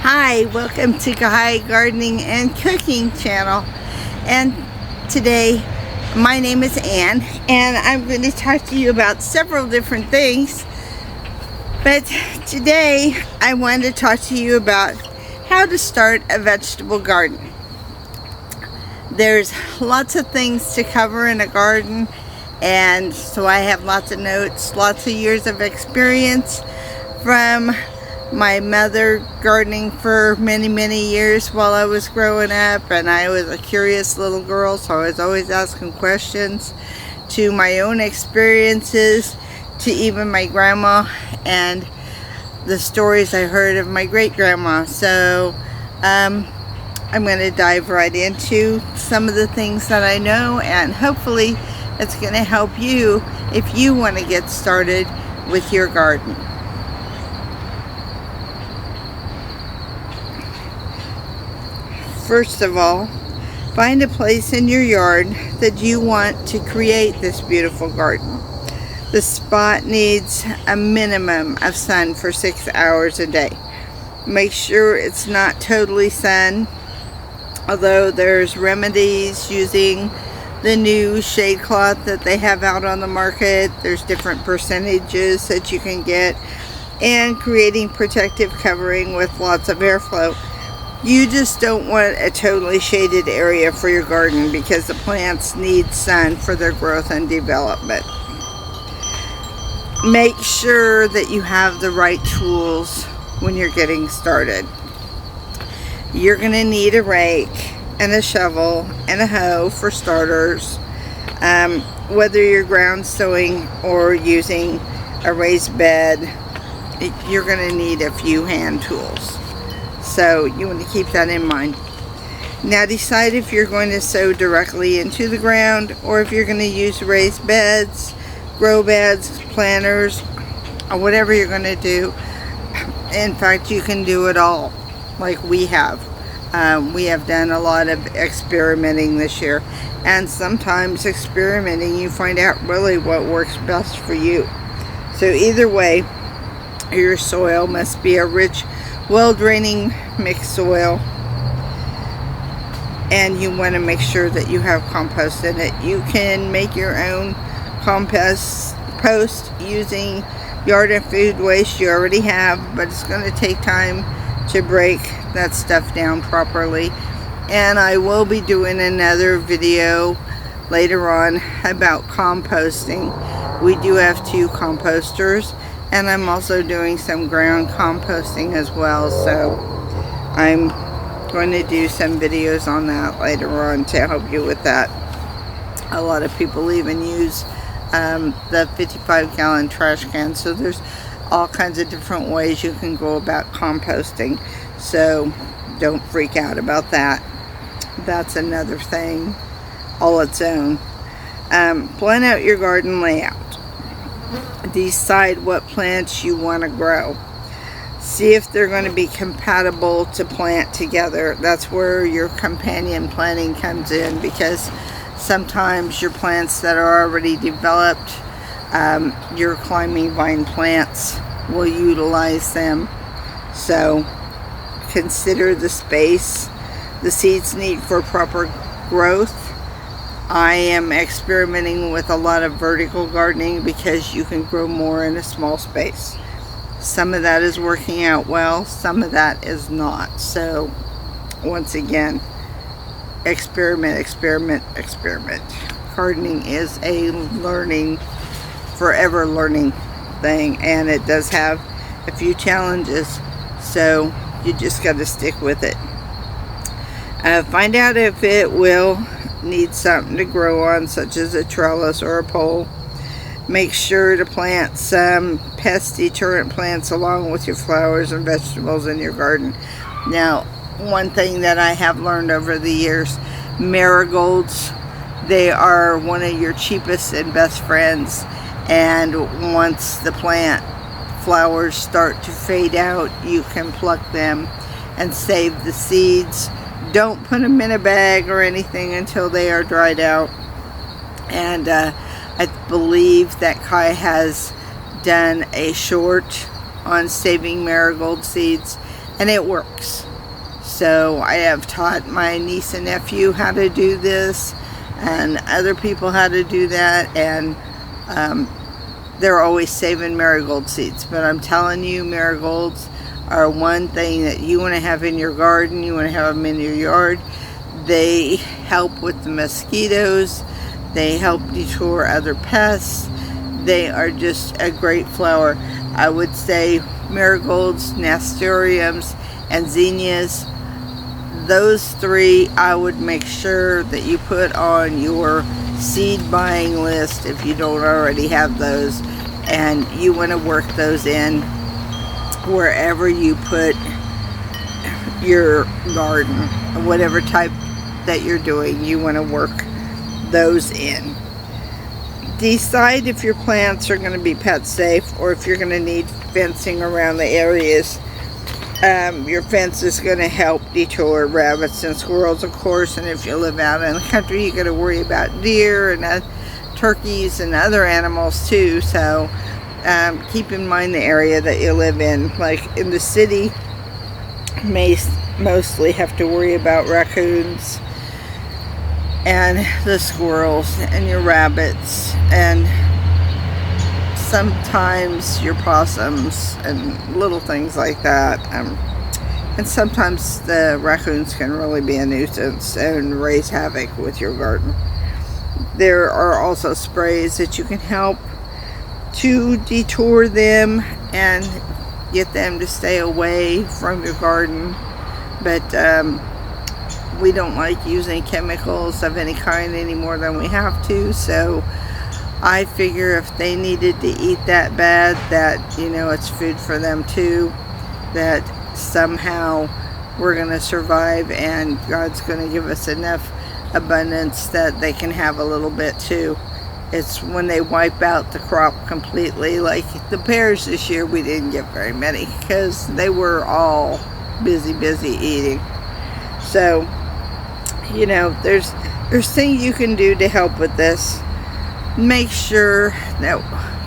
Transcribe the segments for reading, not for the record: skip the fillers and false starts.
Hi, welcome to Kai Gardening and Cooking channel. And today, my name is Ann, and I'm going to talk to you about several different things. But today, I want to talk to you about how to start a vegetable garden. There's lots of things to cover in a garden, and so I have lots of notes, lots of years of experience from my mother gardening for many years while I was growing up, and I was a curious little girl, so I was always asking questions, to my own experiences, to even my grandma and the stories I heard of my great-grandma. So I'm going to dive right into some of the things that I know, and hopefully it's going to help you if you want to get started with your garden. First of all, find a place in your yard that you want to create this beautiful garden. The spot needs a minimum of sun for 6 hours a day. Make sure it's not totally sun, although there's remedies using the new shade cloth that they have out on the market. There's different percentages that you can get, and creating protective covering with lots of airflow. You just don't want a totally shaded area for your garden because the plants need sun for their growth and development. Make sure that you have the right tools when you're getting started. You're going to need a rake and a shovel and a hoe for starters. Whether you're ground sowing or using a raised bed, you're going to need a few hand tools. So you want to keep that in mind. Now decide if you're going to sow directly into the ground or if you're going to use raised beds, grow beds, planters, or whatever you're going to do. In fact, you can do it all like we have. We have done a lot of experimenting this year, and sometimes experimenting you find out really what works best for you. So either way, your soil must be a rich, well-draining mixed soil, and you want to make sure that you have compost in it. You can make your own compost using yard and food waste you already have, but it's going to take time to break that stuff down properly. And I will be doing another video later on about composting. We do have 2 composters, and I'm also doing some ground composting as well, so I'm going to do some videos on that later on to help you with that. A lot of people even use the 55-gallon trash can, so there's all kinds of different ways you can go about composting, so don't freak out about that. That's another thing all its own. Plan out your garden layout. Decide what plants you want to grow. See if they're going to be compatible to plant together. That's where your companion planting comes in, because sometimes your plants that are already developed, your climbing vine plants will utilize them. So consider the space the seeds need for proper growth. I am experimenting with a lot of vertical gardening because you can grow more in a small space. Some of that is working out well, some of that is not. So once again, experiment. Gardening is a forever learning thing, and it does have a few challenges, so you just got to stick with it. Find out if it will need something to grow on, such as a trellis or a pole. Make sure to plant some pest deterrent plants along with your flowers and vegetables in your garden. Now, one thing that I have learned over the years, marigolds, they are one of your cheapest and best friends, and once the plant flowers start to fade out, you can pluck them and save the seeds. Don't put them in a bag or anything until they are dried out. And I believe that Kai has done a short on saving marigold seeds, and it works. So I have taught my niece and nephew how to do this, and other people how to do that, and they're always saving marigold seeds. But I'm telling you, marigolds are one thing that you want to have in your garden. You want to have them in your yard. They help with the mosquitoes. They help deter other pests. They are just a great flower. I would say marigolds, nasturtiums, and zinnias, those three I would make sure that you put on your seed buying list if you don't already have those, and you want to work those in wherever you put your garden, whatever type that you're doing. You want to work those in. Decide if your plants are going to be pet safe or if you're going to need fencing around the areas. Your fence is going to help deter rabbits and squirrels, of course, and if you live out in the country, you got to worry about deer and turkeys and other animals too. So keep in mind the area that you live in. Like in the city, mostly have to worry about raccoons and the squirrels and your rabbits and sometimes your possums and little things like that. And sometimes the raccoons can really be a nuisance and raise havoc with your garden. There are also sprays that you can help to deter them and get them to stay away from your garden. But we don't like using chemicals of any kind any more than we have to, so I figure if they needed to eat that bad, that, you know, it's food for them too, that somehow we're going to survive and God's going to give us enough abundance that they can have a little bit too. It's when they wipe out the crop completely. Like the pears this year, we didn't get very many because they were all busy eating. So, you know, there's things you can do to help with this. Make sure that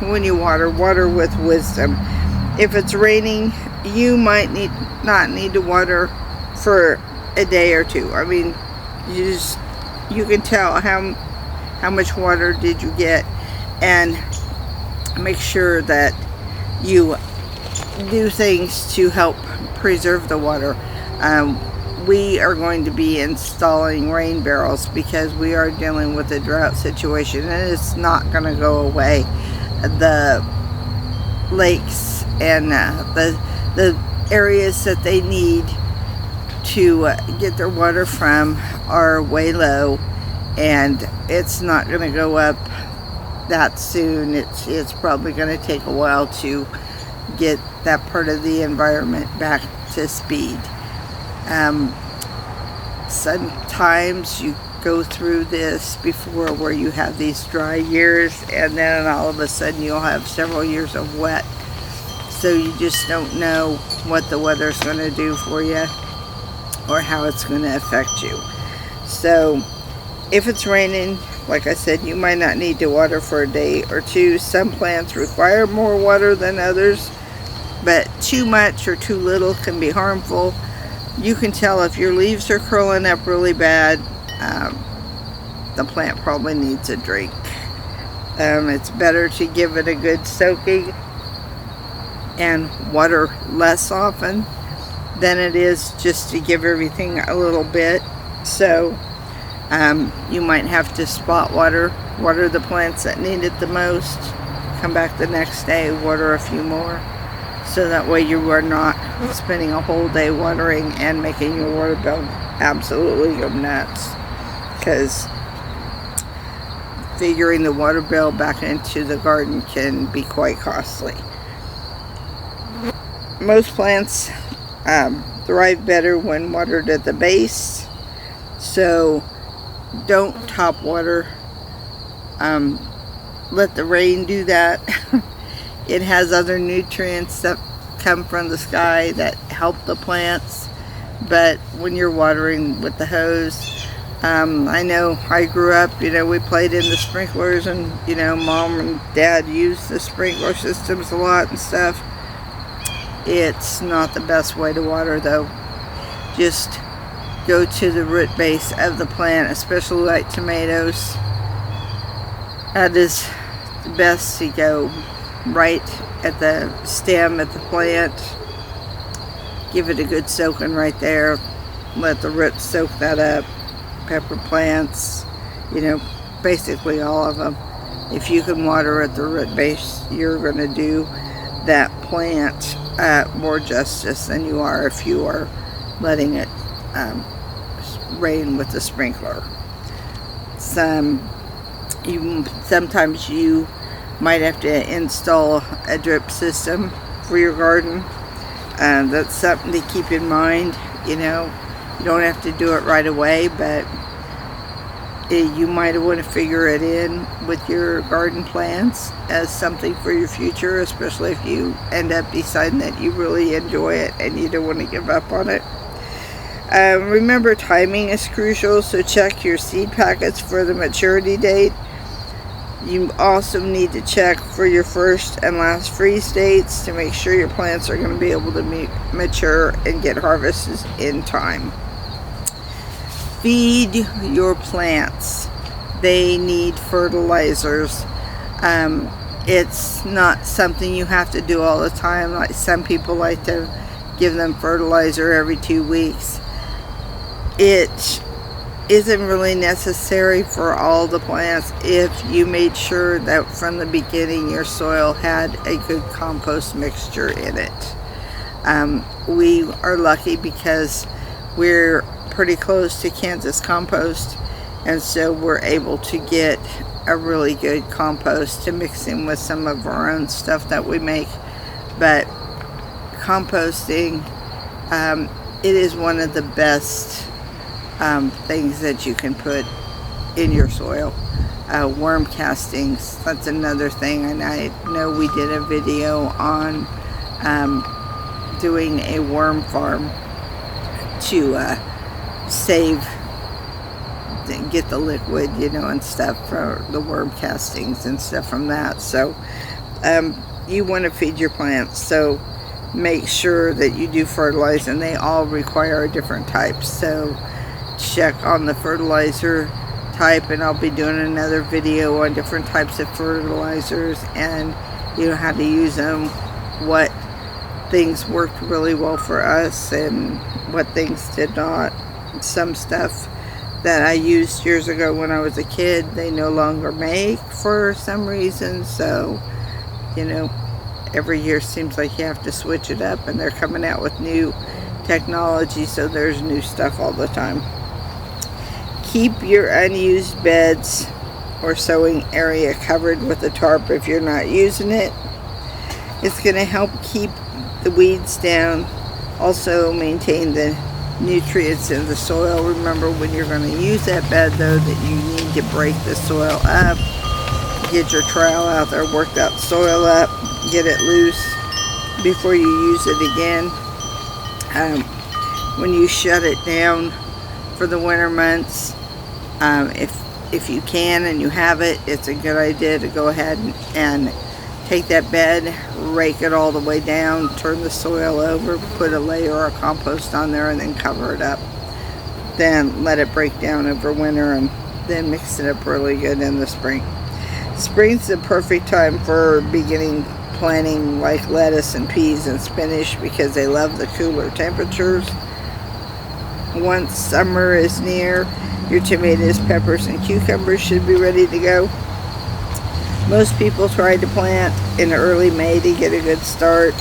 when you water with wisdom. If it's raining, you might not need to water for a day or two. I mean, you can tell how much water did you get, and make sure that you do things to help preserve the water. We are going to be installing rain barrels because we are dealing with a drought situation, and it's not going to go away. The lakes and the areas that they need to get their water from are way low, and it's not going to go up that soon. It's probably going to take a while to get that part of the environment back to speed. Sometimes you go through this before where you have these dry years, and then all of a sudden you'll have several years of wet. So you just don't know what the weather's going to do for you or how it's going to affect you. So if it's raining, like I said, you might not need to water for a day or two. Some plants require more water than others, but too much or too little can be harmful. You can tell if your leaves are curling up really bad, the plant probably needs a drink. It's better to give it a good soaking and water less often than it is just to give everything a little bit. So you might have to spot water the plants that need it the most, come back the next day, water a few more. So that way you are not spending a whole day watering and making your water bill absolutely go nuts. Because figuring the water bill back into the garden can be quite costly. Most plants thrive better when watered at the base. So don't top water. Let the rain do that. It has other nutrients that come from the sky that help the plants, but when you're watering with the hose, I know I grew up, we played in the sprinklers, and Mom and Dad used the sprinkler systems a lot and stuff. It's not the best way to water though. Just go to the root base of the plant, especially like tomatoes. That is the best to go right at the stem at the plant. Give it a good soaking right there. Let the roots soak that up. Pepper plants, you know, basically all of them. If you can water at the root base, you're going to do that plant more justice than you are if you are letting it rain with the sprinkler. Sometimes you might have to install a drip system for your garden. That's something to keep in mind. You know, you don't have to do it right away, but you might want to figure it in with your garden plans as something for your future, especially if you end up deciding that you really enjoy it and you don't want to give up on it. Remember, timing is crucial, so check your seed packets for the maturity date. You also need to check for your first and last freeze dates to make sure your plants are going to be able to mature and get harvested in time. Feed your plants. They need fertilizers. It's not something you have to do all the time. Like some people like to give them fertilizer every 2 weeks. It isn't really necessary for all the plants if you made sure that from the beginning your soil had a good compost mixture in it. We are lucky because we're pretty close to Kansas compost, and so we're able to get a really good compost to mix in with some of our own stuff that we make. But composting, it is one of the best things that you can put in your soil. Worm castings, that's another thing, and I know we did a video on doing a worm farm to get the liquid, you know, and stuff for the worm castings and stuff from that. So you want to feed your plants, so make sure that you do fertilize, and they all require different types, so check on the fertilizer type, and I'll be doing another video on different types of fertilizers and you know how to use them, what things worked really well for us and what things did not. Some stuff that I used years ago when I was a kid, they no longer make for some reason, so you know, every year seems like you have to switch it up, and they're coming out with new technology, so there's new stuff all the time. Keep your unused beds or sowing area covered with a tarp if you're not using it. It's going to help keep the weeds down, also maintain the nutrients in the soil. Remember, when you're going to use that bed though, that you need to break the soil up. Get your trowel out there, work that soil up, get it loose before you use it again. When you shut it down for the winter months, if you can and you have it, it's a good idea to go ahead and take that bed, rake it all the way down, turn the soil over, put a layer of compost on there, and then cover it up. Then let it break down over winter, and then mix it up really good in the spring. Spring's the perfect time for beginning planting like lettuce and peas and spinach because they love the cooler temperatures. Once summer is near, your tomatoes, peppers, and cucumbers should be ready to go. Most people try to plant in early May to get a good start.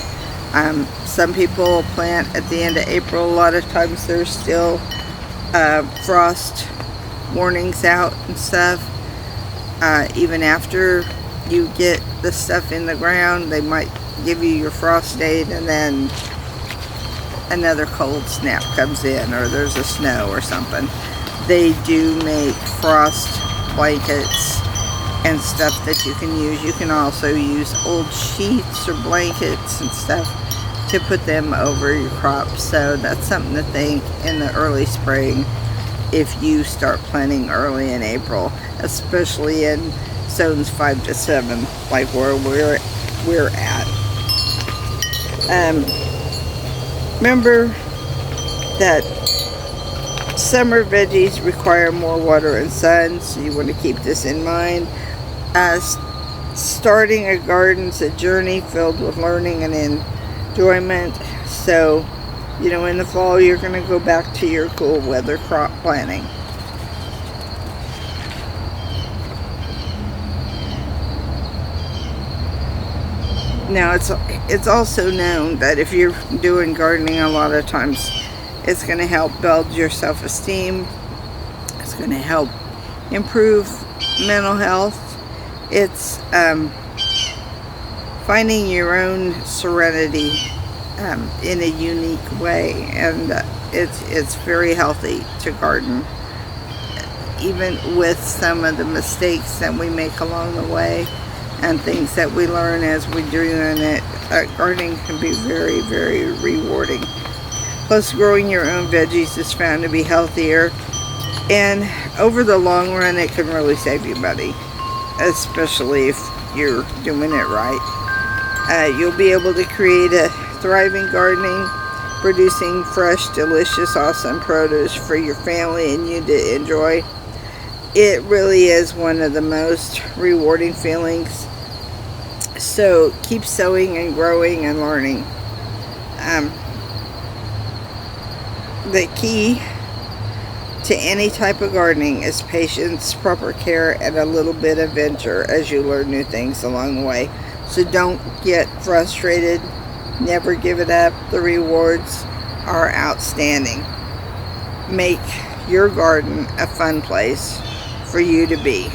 Some people plant at the end of April. A lot of times there's still frost warnings out and stuff. Even after you get the stuff in the ground, they might give you your frost date, and then another cold snap comes in, or there's a snow or something. They do make frost blankets and stuff that you can use. You can also use old sheets or blankets and stuff to put them over your crops. So that's something to think in the early spring if you start planting early in April, especially in zones 5 to 7, like where we're at. Remember that summer veggies require more water and sun, so you want to keep this in mind. Starting a garden's a journey filled with learning and enjoyment. So, you know, in the fall you're going to go back to your cool weather crop planting. Now it's also known that if you're doing gardening, a lot of times it's going to help build your self-esteem. It's going to help improve mental health. It's finding your own serenity in a unique way, and it's very healthy to garden, even with some of the mistakes that we make along the way and things that we learn as we do in it. Gardening can be very, very rewarding. Plus, growing your own veggies is found to be healthier, and over the long run it can really save you money, especially if you're doing it right. You'll be able to create a thriving gardening, producing fresh, delicious, awesome produce for your family and you to enjoy. It really is one of the most rewarding feelings. So keep sowing and growing and learning. The key to any type of gardening is patience, proper care, and a little bit of adventure as you learn new things along the way. So don't get frustrated. Never give it up. The rewards are outstanding. Make your garden a fun place for you to be.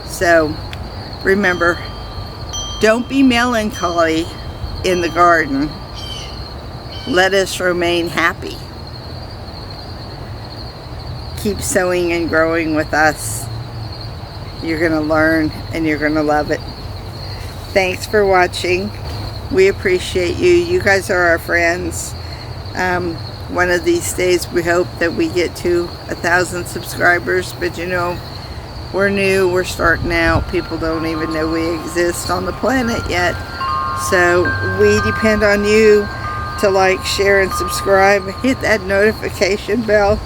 So remember, don't be melancholy in the garden. Let us remain happy. Keep sowing and growing with us. You're going to learn and you're going to love it. Thanks for watching. We appreciate you. You guys are our friends. One of these days we hope that we get to 1,000 subscribers, but you know, we're new, we're starting out. People don't even know we exist on the planet yet. So we depend on you to like, share, and subscribe. Hit that notification bell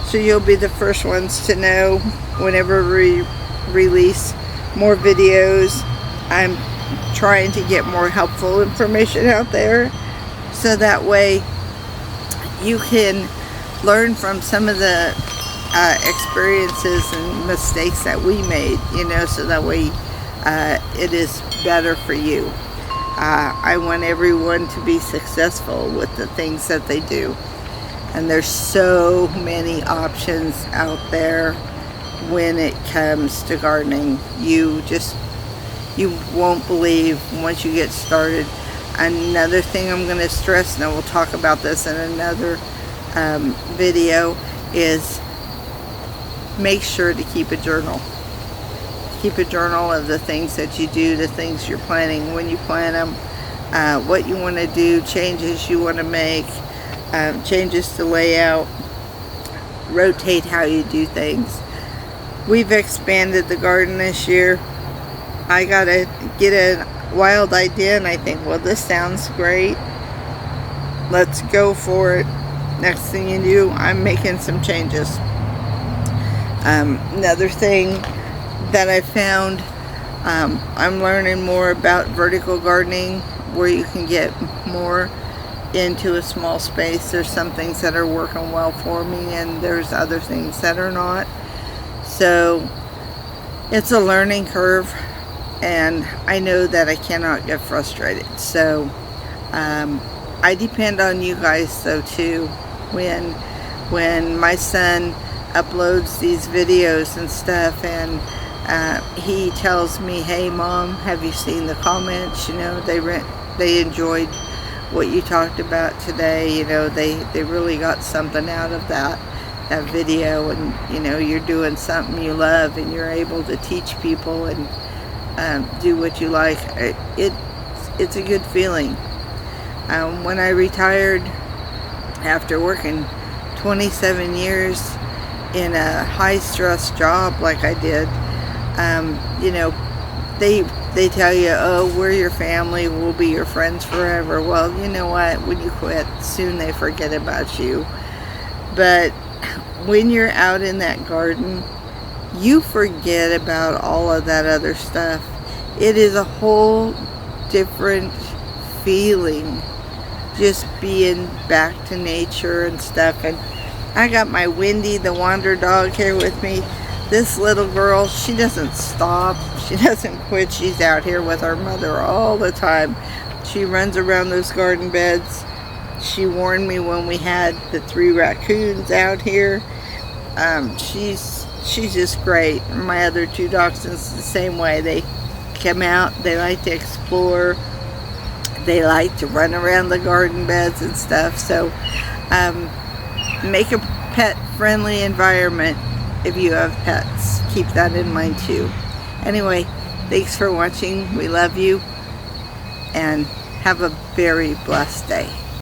so you'll be the first ones to know whenever we release more videos. I'm trying to get more helpful information out there so that way you can learn from some of the experiences and mistakes that we made, you know, so that way it is better for you. I want everyone to be successful with the things that they do, and there's so many options out there when it comes to gardening. You won't believe once you get started. Another thing I'm going to stress, and we'll talk about this in another video, is make sure to keep a journal. Keep a journal of the things that you do, the things you're planning, when you plant them, what you want to do, changes you want to make, changes to layout, rotate how you do things. We've expanded the garden this year. I got to get a wild idea and I think, well, this sounds great. Let's go for it. Next thing you do, I'm making some changes. Another thing that I found, I'm learning more about vertical gardening, where you can get more into a small space. There's some things that are working well for me and there's other things that are not. So it's a learning curve, and I know that I cannot get frustrated. So I depend on you guys though too. When my son uploads these videos and stuff, and he tells me, hey mom, have you seen the comments? You know, they enjoyed what you talked about today. You know, they really got something out of that video, and you know, you're doing something you love and you're able to teach people and do what you like. It's a good feeling. When I retired after working 27 years in a high-stress job like I did, you know, they tell you, oh, we're your family, we'll be your friends forever. Well, you know what? When you quit, soon they forget about you. But when you're out in that garden, you forget about all of that other stuff. It is a whole different feeling just being back to nature and stuff. And I got my Wendy, the wander dog, here with me. This little girl, she doesn't stop. She doesn't quit. She's out here with our mother all the time. She runs around those garden beds. She warned me when we had the 3 raccoons out here. She's just great. My other 2 dachshunds the same way. They come out. They like to explore. They like to run around the garden beds and stuff. So make a pet-friendly environment. If you have pets, keep that in mind too. Anyway, thanks for watching. We love you, and have a very blessed day.